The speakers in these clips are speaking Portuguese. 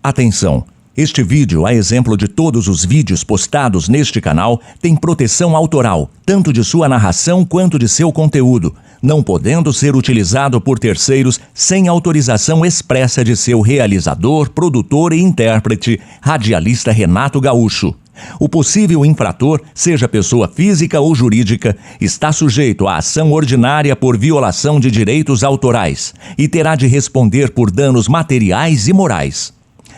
Atenção! Este vídeo, a exemplo de todos os vídeos postados neste canal, tem proteção autoral, tanto de sua narração quanto de seu conteúdo, não podendo ser utilizado por terceiros sem autorização expressa de seu realizador, produtor e intérprete, radialista Renato Gaúcho. O possível infrator, seja pessoa física ou jurídica, está sujeito à ação ordinária por violação de direitos autorais e terá de responder por danos materiais e morais.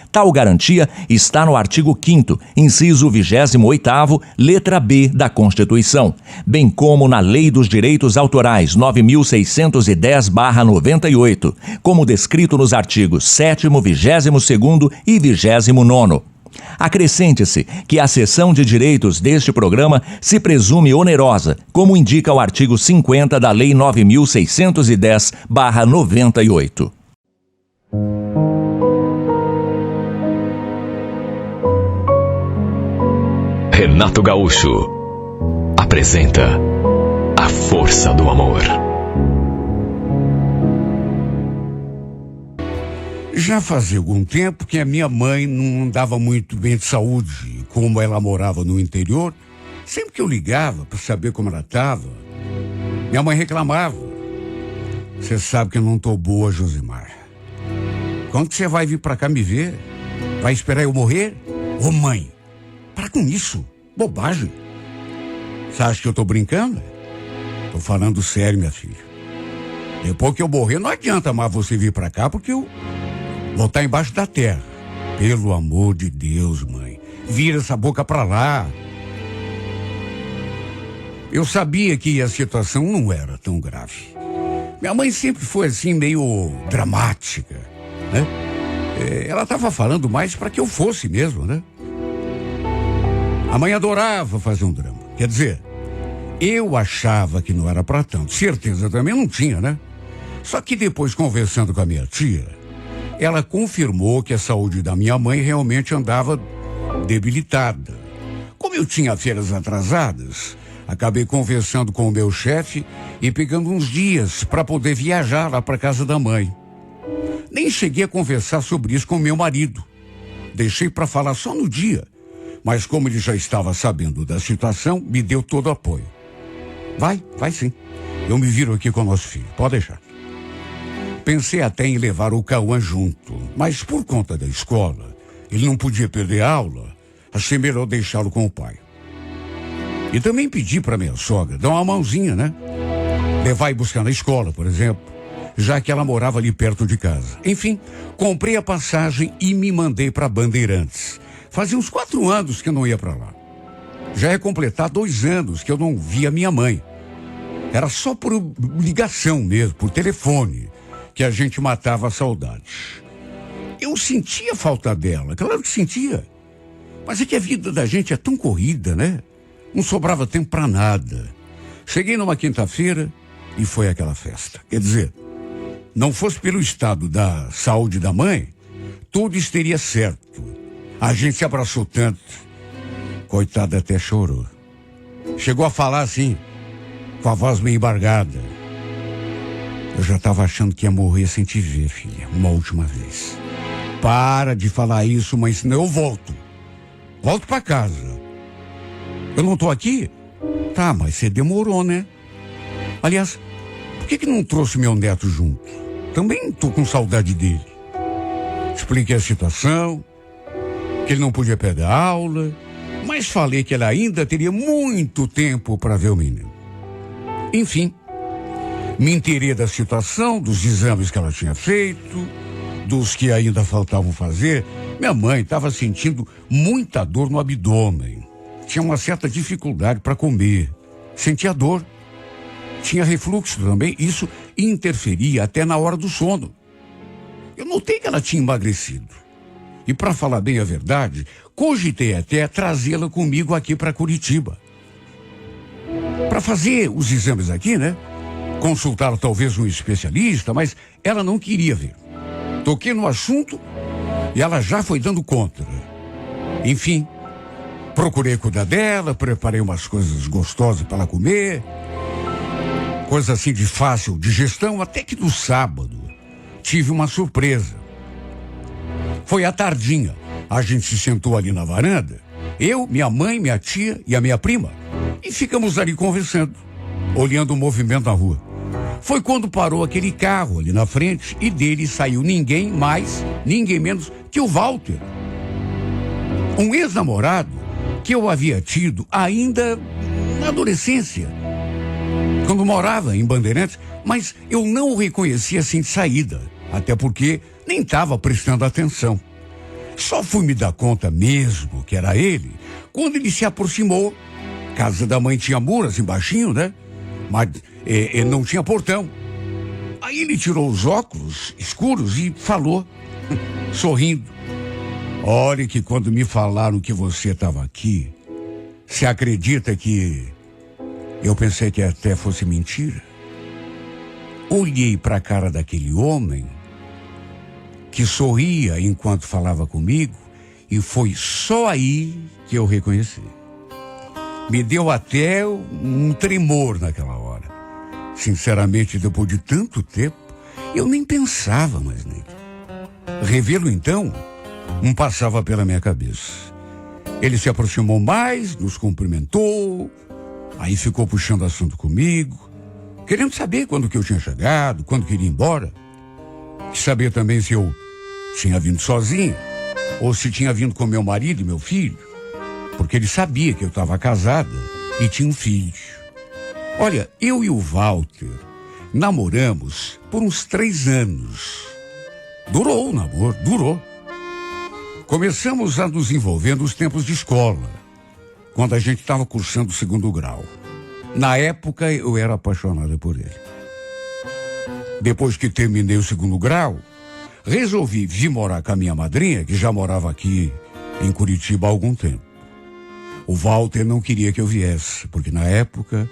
Tal garantia está no artigo 5º, inciso 28º, letra B da Constituição, bem como na Lei dos Direitos Autorais 9.610/98, como descrito nos artigos 7º, 22º e 29º. Acrescente-se que a cessão de direitos deste programa se presume onerosa, como indica o artigo 50 da Lei 9.610/98. Renato Gaúcho apresenta A Força do Amor. Já fazia algum tempo que a minha mãe não andava muito bem de saúde. Como ela morava no interior, sempre que eu ligava para saber como ela estava, minha mãe reclamava. Você sabe que eu não tô boa, Josimar. Quando que você vai vir para cá me ver? Vai esperar eu morrer? Ô mãe, para com isso. Bobagem. Você acha que eu tô brincando? Tô falando sério, minha filha. Depois que eu morrer, não adianta mais você vir pra cá, porque eu vou estar embaixo da terra. Pelo amor de Deus, mãe. Vira essa boca pra lá. Eu sabia que a situação não era tão grave. Minha mãe sempre foi assim, meio dramática, né? Ela tava falando mais pra que eu fosse mesmo, né? A mãe adorava fazer um drama. Quer dizer, eu achava que não era pra tanto. Certeza também não tinha, né? Só que depois, conversando com a minha tia, ela confirmou que a saúde da minha mãe realmente andava debilitada. Como eu tinha férias atrasadas, acabei conversando com o meu chefe e pegando uns dias para poder viajar lá para casa da mãe. Nem cheguei a conversar sobre isso com meu marido. Deixei para falar só no dia. Mas como ele já estava sabendo da situação, me deu todo o apoio. Vai sim. Eu me viro aqui com o nosso filho, pode deixar. Pensei até em levar o Cauã junto, mas por conta da escola, ele não podia perder a aula, achei melhor deixá-lo com o pai. E também pedi para minha sogra dar uma mãozinha, né? Levar e buscar na escola, por exemplo, já que ela morava ali perto de casa. Enfim, comprei a passagem e me mandei para Bandeirantes. Fazia uns 4 anos que eu não ia para lá. Já ia completar 2 anos que eu não via minha mãe. Era só por ligação mesmo, por telefone, que a gente matava a saudade. Eu sentia falta dela, claro que sentia. Mas é que a vida da gente é tão corrida, né? Não sobrava tempo para nada. Cheguei numa quinta-feira e foi aquela festa. Quer dizer, não fosse pelo estado da saúde da mãe, tudo estaria certo. A gente se abraçou tanto. Coitada, até chorou. Chegou a falar assim, com a voz meio embargada. Eu já estava achando que ia morrer sem te ver, filha, uma última vez. Para de falar isso, mãe, senão eu volto. Volto para casa. Eu não tô aqui? Tá, mas você demorou, né? Aliás, por que não trouxe meu neto junto? Também tô com saudade dele. Expliquei a situação, que ele não podia perder a aula, mas falei que ele ainda teria muito tempo para ver o menino. Enfim, me inteirei da situação, dos exames que ela tinha feito, dos que ainda faltavam fazer. Minha mãe estava sentindo muita dor no abdômen, tinha uma certa dificuldade para comer, sentia dor, tinha refluxo também, isso interferia até na hora do sono. Eu notei que ela tinha emagrecido. E para falar bem a verdade, cogitei até trazê-la comigo aqui para Curitiba. Para fazer os exames aqui, né? Consultar talvez um especialista, mas ela não queria ver. Toquei no assunto e ela já foi dando conta. Enfim, procurei cuidar dela, preparei umas coisas gostosas para ela comer. Coisa assim de fácil digestão, até que no sábado tive uma surpresa. Foi à tardinha. A gente se sentou ali na varanda. Eu, minha mãe, minha tia e a minha prima. E ficamos ali conversando, olhando o movimento na rua. Foi quando parou aquele carro ali na frente e dele saiu ninguém mais, ninguém menos que o Walter. Um ex-namorado que eu havia tido ainda na adolescência, quando morava em Bandeirantes, mas eu não o reconhecia assim de saída, até porque nem estava prestando atenção. Só fui me dar conta mesmo que era ele quando ele se aproximou. Casa da mãe tinha muro assim baixinho, né? Mas não tinha portão. Aí ele tirou os óculos escuros e falou, sorrindo: olha que quando me falaram que você estava aqui, você acredita que eu pensei que até fosse mentira? Olhei para a cara daquele homem que sorria enquanto falava comigo e foi só aí que eu reconheci. Me deu até um tremor naquela hora. Sinceramente, depois de tanto tempo, eu nem pensava mais nele. Revê-lo então, não passava pela minha cabeça. Ele se aproximou mais, nos cumprimentou, aí ficou puxando assunto comigo, querendo saber quando que eu tinha chegado, quando que iria embora. Quis saber também se eu tinha vindo sozinho, ou se tinha vindo com meu marido e meu filho, porque ele sabia que eu estava casada e tinha um filho. Olha, eu e o Walter namoramos por uns 3 anos. Durou o namoro, durou. Começamos a nos envolver nos tempos de escola, quando a gente estava cursando o 2º grau. Na época, eu era apaixonada por ele. Depois que terminei o 2º grau, resolvi vir morar com a minha madrinha, que já morava aqui em Curitiba há algum tempo. O Walter não queria que eu viesse, porque na época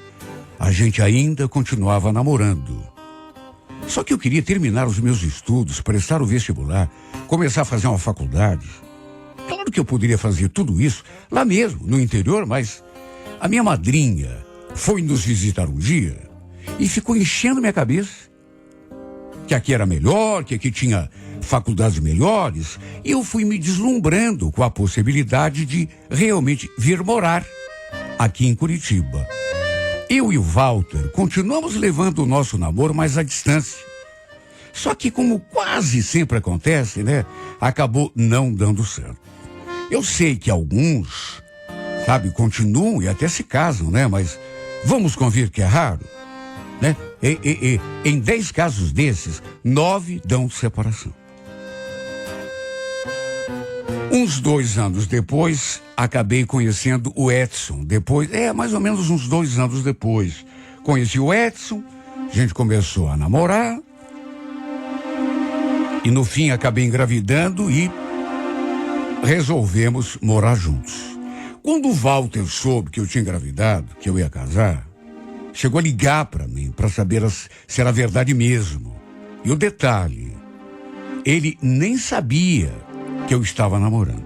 a gente ainda continuava namorando. Só que eu queria terminar os meus estudos, prestar o vestibular, começar a fazer uma faculdade. Claro que eu poderia fazer tudo isso lá mesmo, no interior, mas a minha madrinha foi nos visitar um dia e ficou enchendo minha cabeça que aqui era melhor, que aqui tinha faculdades melhores, e eu fui me deslumbrando com a possibilidade de realmente vir morar aqui em Curitiba. Eu e o Walter continuamos levando o nosso namoro mais à distância. Só que, como quase sempre acontece, né, acabou não dando certo. Eu sei que alguns, sabe, continuam e até se casam, né, mas vamos convir que é raro, né? Em 10 casos desses, 9 dão separação. Uns 2 anos depois, acabei conhecendo o Edson. Depois, mais ou menos uns 2 anos depois, conheci o Edson, a gente começou a namorar e no fim acabei engravidando e resolvemos morar juntos. Quando o Walter soube que eu tinha engravidado, que eu ia casar, chegou a ligar para mim para saber se era verdade mesmo. E o detalhe, ele nem sabia que eu estava namorando.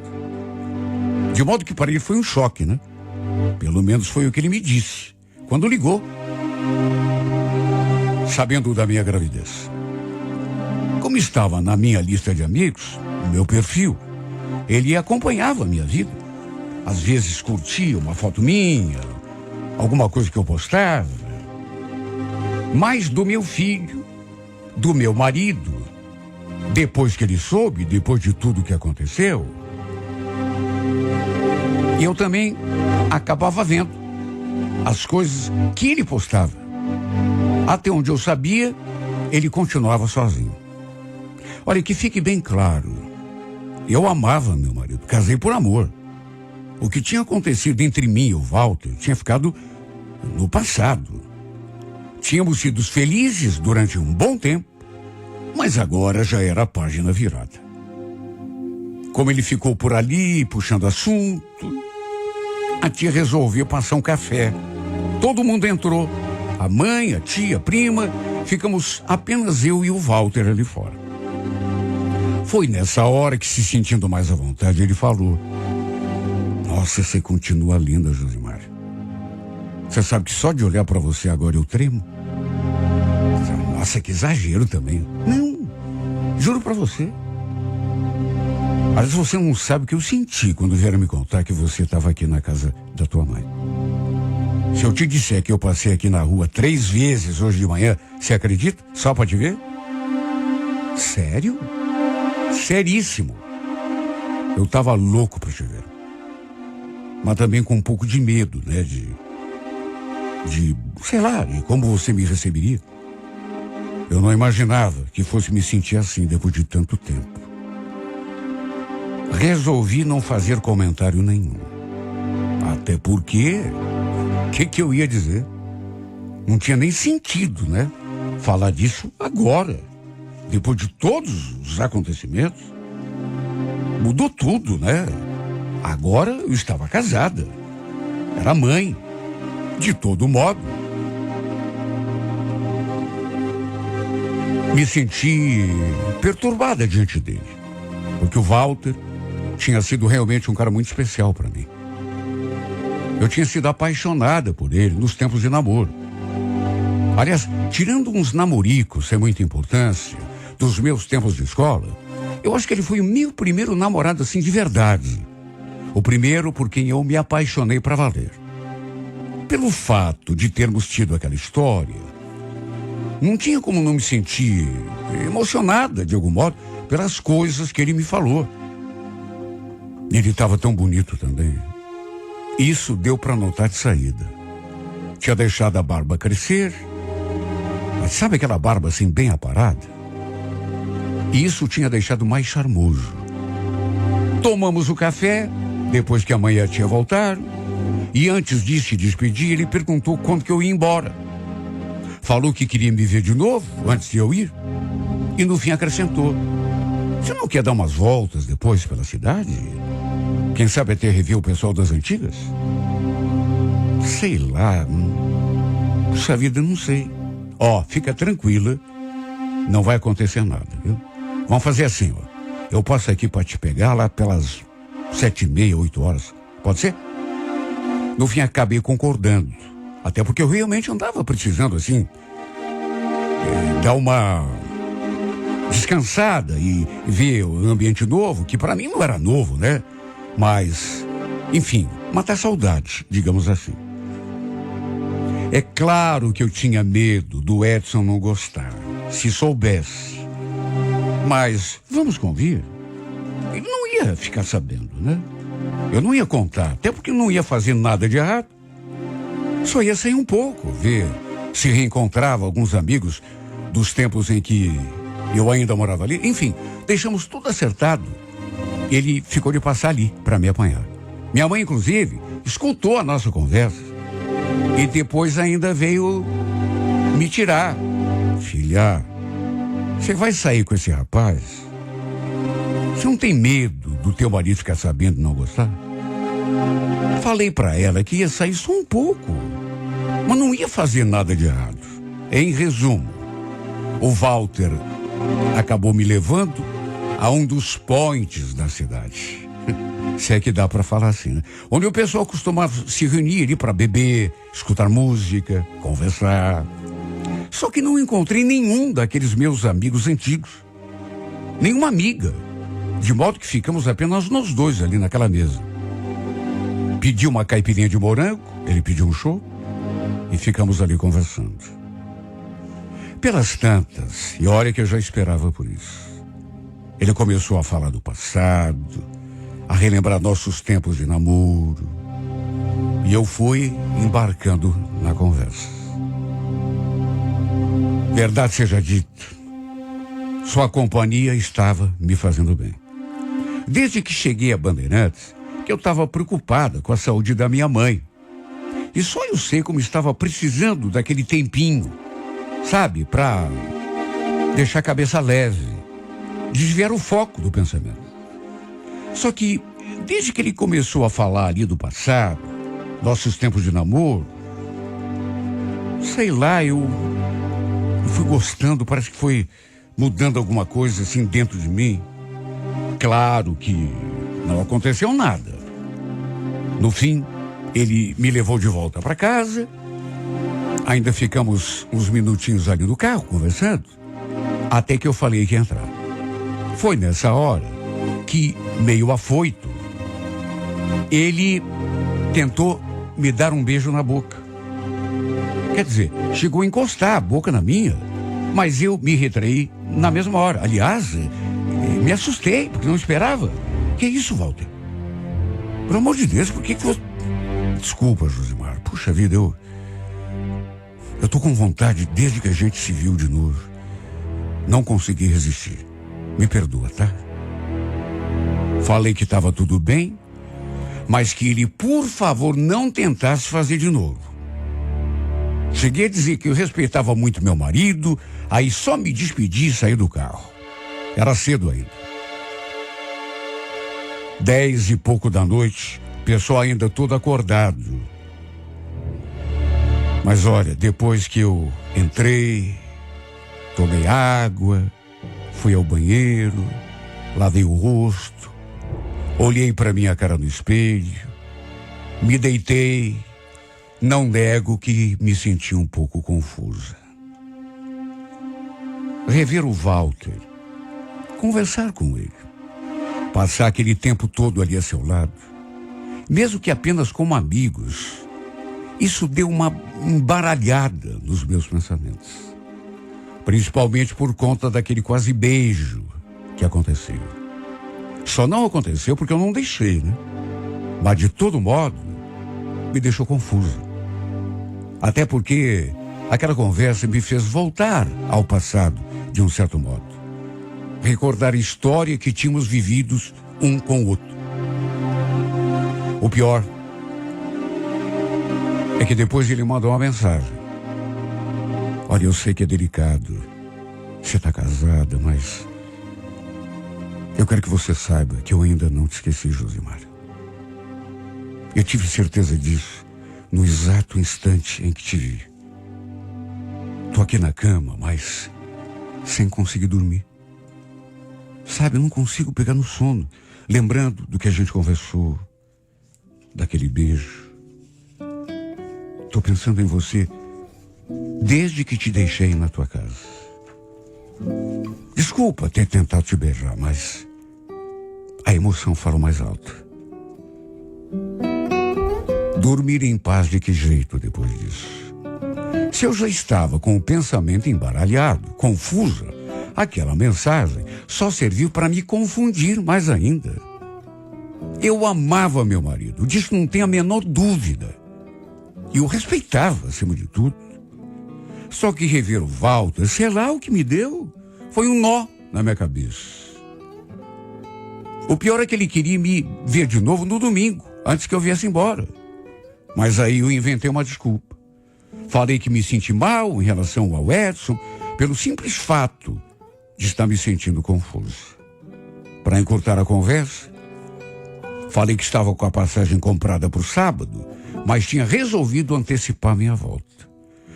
De modo que para ele foi um choque, né? Pelo menos foi o que ele me disse quando ligou, sabendo da minha gravidez. Como estava na minha lista de amigos, no meu perfil, ele acompanhava a minha vida. Às vezes curtia uma foto minha, alguma coisa que eu postava. Mas do meu filho, do meu marido, depois que ele soube, depois de tudo que aconteceu, eu também acabava vendo as coisas que ele postava. Até onde eu sabia, ele continuava sozinho. Olha, que fique bem claro, eu amava meu marido, casei por amor. O que tinha acontecido entre mim e o Walter tinha ficado no passado. Tínhamos sido felizes durante um bom tempo, mas agora já era a página virada. Como ele ficou por ali, puxando assunto, a tia resolveu passar um café. Todo mundo entrou. A mãe, a tia, a prima, ficamos apenas eu e o Walter ali fora. Foi nessa hora que, se sentindo mais à vontade, ele falou: nossa, você continua linda, Josimar. Você sabe que só de olhar pra você agora eu tremo? Nossa, que exagero também. Não, juro pra você. Mas você não sabe o que eu senti quando vieram me contar que você estava aqui na casa da tua mãe. Se eu te disser que eu passei aqui na rua 3 vezes hoje de manhã, você acredita? Só pra te ver? Sério? Seríssimo. Eu tava louco pra te ver. Mas também com um pouco de medo, né? Sei lá, de como você me receberia. Eu não imaginava que fosse me sentir assim depois de tanto tempo. Resolvi não fazer comentário nenhum. Até porque, o que eu ia dizer? Não tinha nem sentido, né? Falar disso agora. Depois de todos os acontecimentos. Mudou tudo, né? Agora eu estava casada. Era mãe. De todo modo. Me senti perturbada diante dele. Porque o Walter tinha sido realmente um cara muito especial para mim. Eu tinha sido apaixonada por ele nos tempos de namoro. Aliás, tirando uns namoricos sem muita importância, dos meus tempos de escola, eu acho que ele foi o meu primeiro namorado assim de verdade. O primeiro por quem eu me apaixonei para valer. Pelo fato de termos tido aquela história, não tinha como não me sentir emocionada, de algum modo, pelas coisas que ele me falou. Ele estava tão bonito também. Isso deu para notar de saída. Tinha deixado a barba crescer. Mas sabe aquela barba assim bem aparada? Isso tinha deixado mais charmoso. Tomamos o café, depois que a mãe e a tia voltaram. E antes de se despedir, ele perguntou quando que eu ia embora. Falou que queria me ver de novo, antes de eu ir. E no fim acrescentou: você não quer dar umas voltas depois pela cidade? Quem sabe até rever o pessoal das antigas? Sei lá. Puxa vida, não sei. Ó, fica tranquila. Não vai acontecer nada, viu? Vamos fazer assim, ó. Eu passo aqui para te pegar lá pelas 7h30, 8 horas. Pode ser? No fim, acabei concordando. Até porque eu realmente andava precisando, assim, dar uma descansada e ver o ambiente novo, que para mim não era novo, né? Mas, enfim, matar saudade, digamos assim. É claro que eu tinha medo do Edson não gostar, se soubesse. Mas, vamos convir, ele não ia ficar sabendo, né? Eu não ia contar, até porque não ia fazer nada de errado. Só ia sair um pouco, ver se reencontrava alguns amigos dos tempos em que eu ainda morava ali. Enfim, deixamos tudo acertado. Ele ficou de passar ali para me apanhar. Minha mãe, inclusive, escutou a nossa conversa. E depois ainda veio me tirar. Filha, você vai sair com esse rapaz? Você não tem medo do teu marido ficar sabendo e não gostar? Falei para ela que ia sair só um pouco, mas não ia fazer nada de errado. Em resumo, o Walter acabou me levando a um dos points da cidade. Se é que dá para falar assim, né? Onde o pessoal costumava se reunir ali para beber, escutar música, conversar. Só que não encontrei nenhum daqueles meus amigos antigos. Nenhuma amiga. De modo que ficamos apenas nós dois ali naquela mesa. Pedi uma caipirinha de morango, ele pediu um show e ficamos ali conversando. Pelas tantas, e olha que eu já esperava por isso. Ele começou a falar do passado, a relembrar nossos tempos de namoro. E eu fui embarcando na conversa. Verdade seja dita, sua companhia estava me fazendo bem. Desde que cheguei a Bandeirantes, que eu estava preocupada com a saúde da minha mãe. E só eu sei como estava precisando daquele tempinho, sabe, para deixar a cabeça leve, desviar o foco do pensamento. Só que, desde que ele começou a falar ali do passado, nossos tempos de namoro, sei lá, eu fui gostando, parece que foi mudando alguma coisa assim dentro de mim. Claro que não aconteceu nada. No fim, ele me levou de volta para casa. Ainda ficamos uns minutinhos ali no carro, conversando, até que eu falei que ia entrar. Foi nessa hora que, meio afoito, ele tentou me dar um beijo na boca. Quer dizer, chegou a encostar a boca na minha, mas eu me retraí na mesma hora. Aliás, me assustei, porque não esperava. Que isso, Walter? Pelo amor de Deus, por que você... Desculpa, Josimar. Puxa vida, eu tô com vontade, desde que a gente se viu de novo. Não consegui resistir. Me perdoa, tá? Falei que estava tudo bem, mas que ele, por favor, não tentasse fazer de novo. Cheguei a dizer que eu respeitava muito meu marido, aí só me despedi e saí do carro. Era cedo ainda. 10 e pouco da noite, pessoal ainda todo acordado. Mas olha, depois que eu entrei, tomei água, fui ao banheiro, lavei o rosto, olhei para minha cara no espelho, me deitei, não nego que me senti um pouco confusa. Rever o Walter, conversar com ele, passar aquele tempo todo ali a seu lado, mesmo que apenas como amigos, isso deu uma embaralhada nos meus pensamentos. Principalmente por conta daquele quase beijo que aconteceu. Só não aconteceu porque eu não deixei, né? Mas de todo modo, me deixou confusa. Até porque aquela conversa me fez voltar ao passado, de um certo modo. Recordar a história que tínhamos vividos um com o outro. O pior é que depois ele mandou uma mensagem. Olha, eu sei que é delicado. Você está casada, mas eu quero que você saiba que eu ainda não te esqueci, Josimar. Eu tive certeza disso no exato instante em que te vi. Tô aqui na cama, mas sem conseguir dormir. Sabe, eu não consigo pegar no sono, lembrando do que a gente conversou, daquele beijo. Tô pensando em você desde que te deixei na tua casa. Desculpa ter tentado te beijar, mas a emoção falou mais alto. Dormir em paz de que jeito depois disso? Se eu já estava com o pensamento embaralhado, confusa, aquela mensagem só serviu para me confundir mais ainda. Eu amava meu marido, disso não tem a menor dúvida. E o respeitava, acima de tudo. Só que rever o Walter, sei lá o que me deu, foi um nó na minha cabeça. O pior é que ele queria me ver de novo no domingo, antes que eu viesse embora. Mas aí eu inventei uma desculpa. Falei que me senti mal em relação ao Edson, pelo simples fato de estar me sentindo confuso. Para encurtar a conversa, falei que estava com a passagem comprada para o sábado, mas tinha resolvido antecipar minha volta.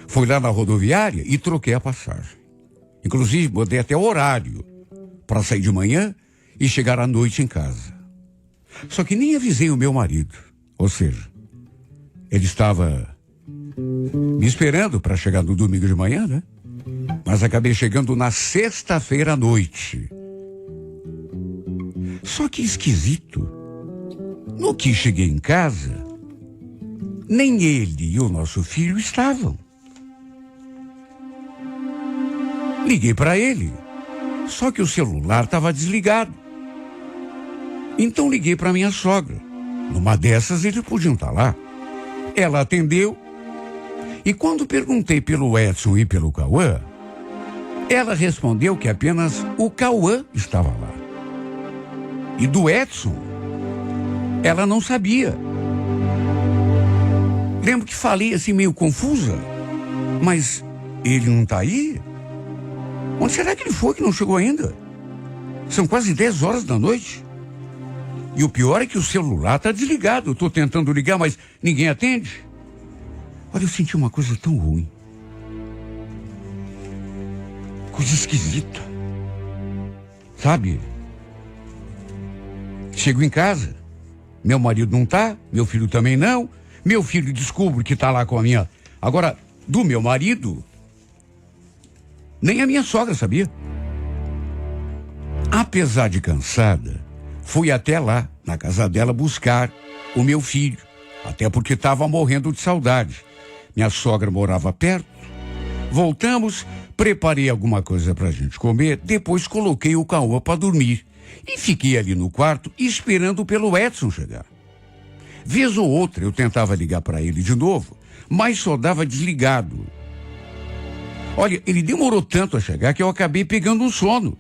Fui lá na rodoviária e troquei a passagem. Inclusive, mudei até o horário para sair de manhã e chegar à noite em casa. Só que nem avisei o meu marido. Ou seja, ele estava me esperando para chegar no domingo de manhã, né? Mas acabei chegando na sexta-feira à noite. Só que esquisito. No que cheguei em casa, nem ele e o nosso filho estavam. Liguei para ele, só que o celular estava desligado. Então liguei para minha sogra. Numa dessas eles podiam estar lá. Ela atendeu e quando perguntei pelo Edson e pelo Cauã, ela respondeu que apenas o Cauã estava lá. E do Edson, ela não sabia. Lembro que falei assim meio confusa, mas ele não está aí? Onde será que ele foi que não chegou ainda? São quase 10 horas da noite. E o pior é que o celular está desligado. Eu estou tentando ligar, mas ninguém atende. Olha, eu senti uma coisa tão ruim. Coisa esquisita. Sabe? Chego em casa, meu marido não tá, meu filho também não. Meu filho descobre que tá lá com a minha... Agora, do meu marido, nem a minha sogra sabia. Apesar de cansada, fui até lá, na casa dela, buscar o meu filho. Até porque estava morrendo de saudade. Minha sogra morava perto. Voltamos, preparei alguma coisa pra gente comer, depois coloquei o Cauã para dormir. E fiquei ali no quarto esperando pelo Edson chegar. Vez ou outra eu tentava ligar para ele de novo, mas só dava desligado. Olha, ele demorou tanto a chegar que eu acabei pegando um sono.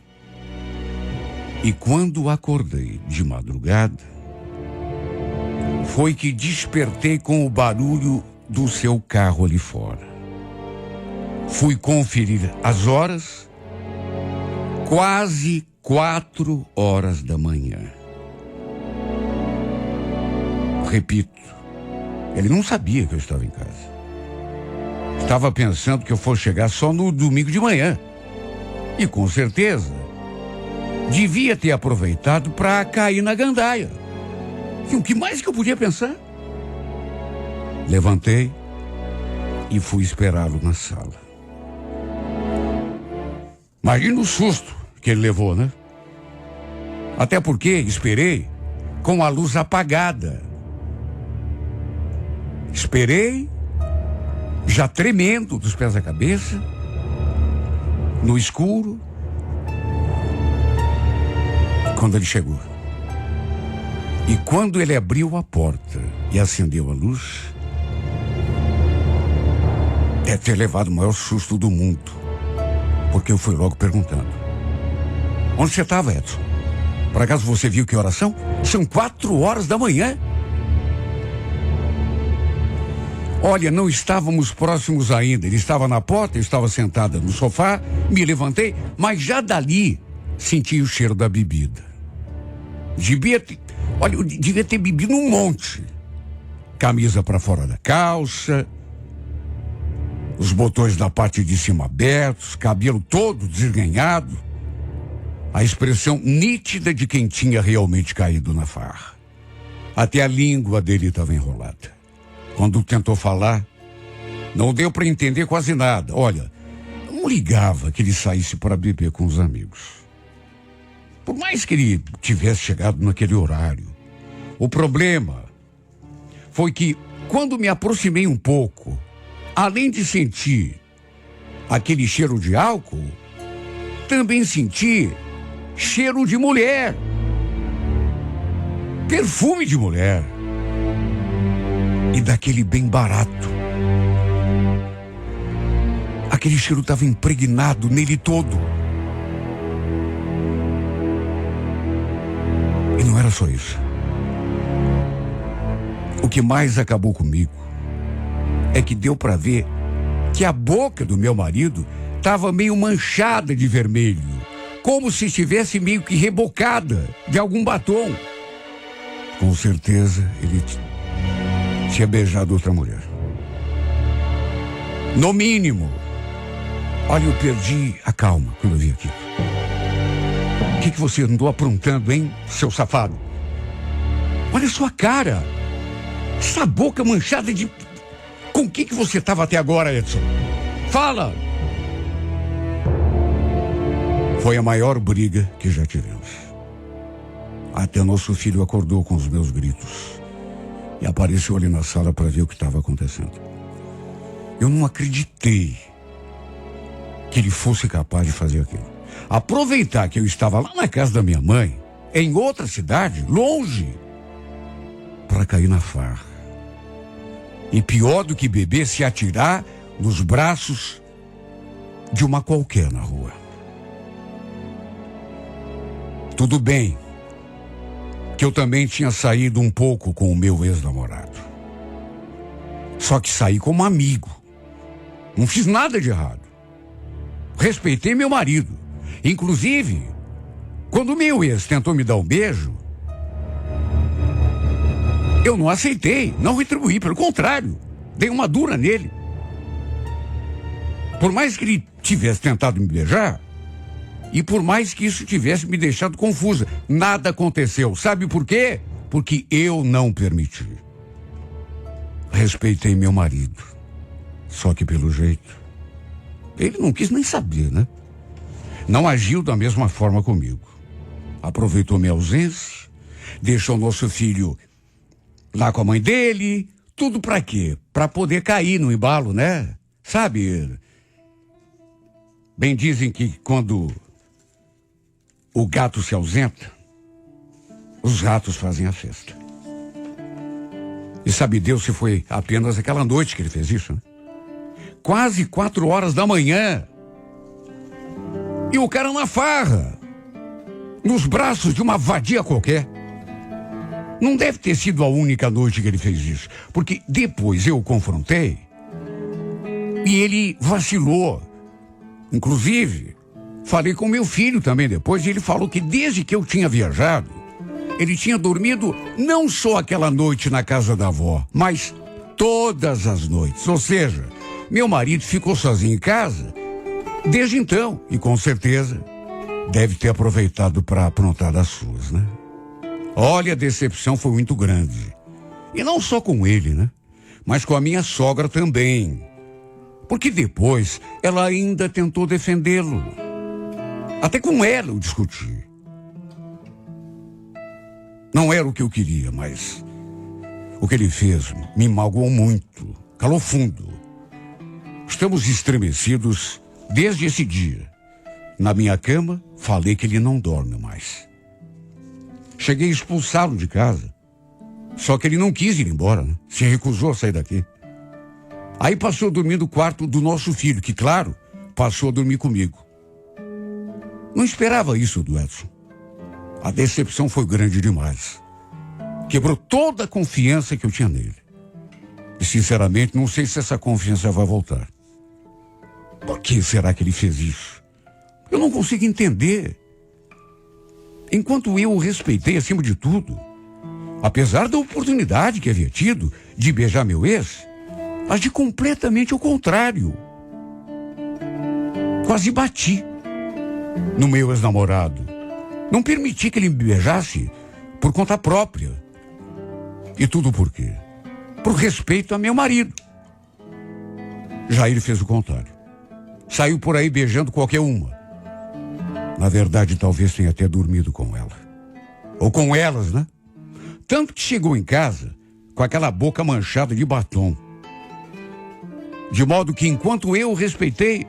E quando acordei de madrugada, foi que despertei com o barulho do seu carro ali fora. Fui conferir as horas, quase 4 horas da manhã. Repito, ele não sabia que eu estava em casa. Estava pensando que eu fosse chegar só no domingo de manhã. E com certeza, devia ter aproveitado para cair na gandaia. E o que mais que eu podia pensar? Levantei e fui esperá-lo na sala. Imagina o susto que ele levou, né? Até porque esperei com a luz apagada. Esperei, já tremendo dos pés à cabeça, no escuro, quando ele chegou. E quando ele abriu a porta e acendeu a luz, deve ter levado o maior susto do mundo, porque eu fui logo perguntando: onde você estava, Edson? Por acaso você viu que horas são? São 4 horas da manhã. Olha, não estávamos próximos ainda. Ele estava na porta, eu estava sentada no sofá, me levantei, mas já dali senti o cheiro da bebida. Eu devia ter bebido um monte. Camisa para fora da calça, os botões da parte de cima abertos, cabelo todo desgrenhado. A expressão nítida de quem tinha realmente caído na farra. Até a língua dele estava enrolada. Quando tentou falar, não deu para entender quase nada. Olha, não ligava que ele saísse para beber com os amigos. Por mais que ele tivesse chegado naquele horário, o problema foi que, quando me aproximei um pouco, além de sentir aquele cheiro de álcool, também senti cheiro de mulher. Perfume de mulher. E daquele bem barato. Aquele cheiro estava impregnado nele todo. E não era só isso. O que mais acabou comigo é que deu para ver que a boca do meu marido estava meio manchada de vermelho, como se estivesse meio que rebocada de algum batom. Com certeza ele tinha beijado outra mulher. No mínimo. Olha, eu perdi a calma quando eu vi aquilo. O que você andou aprontando, hein, seu safado? Olha a sua cara. Essa boca manchada de... Com o que você estava até agora, Edson? Fala! Foi a maior briga que já tivemos. Até nosso filho acordou com os meus gritos. E apareceu ali na sala para ver o que estava acontecendo. Eu não acreditei que ele fosse capaz de fazer aquilo. Aproveitar que eu estava lá na casa da minha mãe, em outra cidade, longe, para cair na farra. E pior do que beber, se atirar nos braços de uma qualquer na rua. Tudo bem que eu também tinha saído um pouco com o meu ex-namorado. Só que saí como amigo. Não fiz nada de errado. Respeitei meu marido. Inclusive, quando meu ex tentou me dar um beijo, eu não aceitei, não retribuí, pelo contrário, dei uma dura nele. Por mais que ele tivesse tentado me beijar, e por mais que isso tivesse me deixado confusa, nada aconteceu. Sabe por quê? Porque eu não permiti. Respeitei meu marido. Só que pelo jeito, ele não quis nem saber, né? Não agiu da mesma forma comigo. Aproveitou minha ausência, Deixou nosso filho lá com a mãe dele. Tudo pra quê? Pra poder cair no embalo, né? Sabe? Bem dizem que quando o gato se ausenta, os ratos fazem a festa. E sabe Deus se foi apenas aquela noite que ele fez isso, né? Quase 4 horas da manhã. E o cara na farra, nos braços de uma vadia qualquer. Não deve ter sido a única noite que ele fez isso, porque depois eu o confrontei e ele vacilou. Inclusive, falei com meu filho também depois e ele falou que desde que eu tinha viajado, ele tinha dormido não só aquela noite na casa da avó, mas todas as noites. Ou seja, meu marido ficou sozinho em casa desde então e com certeza deve ter aproveitado para aprontar das suas, né? Olha, a decepção foi muito grande. E não só com ele, né? Mas com a minha sogra também. Porque depois ela ainda tentou defendê-lo. Até com ela eu discuti. Não era o que eu queria, mas o que ele fez me magoou muito. Calou fundo. Estamos estremecidos desde esse dia. Na minha cama, falei que ele não dorme mais. Cheguei a expulsá-lo de casa. Só que ele não quis ir embora, né? Se recusou a sair daqui. Aí passou a dormir no quarto do nosso filho, que, claro, passou a dormir comigo. Não esperava isso do Edson. A decepção foi grande demais. Quebrou toda a confiança que eu tinha nele. E, sinceramente, não sei se essa confiança vai voltar. Por que será que ele fez isso? Eu não consigo entender. Enquanto eu o respeitei acima de tudo, apesar da oportunidade que havia tido de beijar meu ex, agi completamente ao contrário. Quase bati no meu ex-namorado. Não permiti que ele me beijasse por conta própria. E tudo por quê? Por respeito a meu marido. Já ele fez o contrário. Saiu por aí beijando qualquer uma. Na verdade, talvez tenha até dormido com ela. Ou com elas, né? Tanto que chegou em casa com aquela boca manchada de batom. De modo que, enquanto eu o respeitei,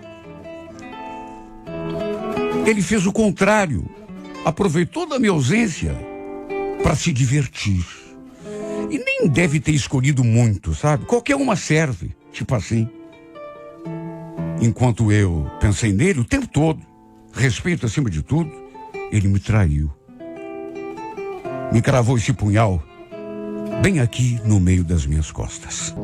ele fez o contrário. Aproveitou da minha ausência para se divertir. E nem deve ter escolhido muito, sabe? Qualquer uma serve, tipo assim. Enquanto eu pensei nele o tempo todo, respeito acima de tudo, ele me traiu. Me cravou esse punhal bem aqui no meio das minhas costas.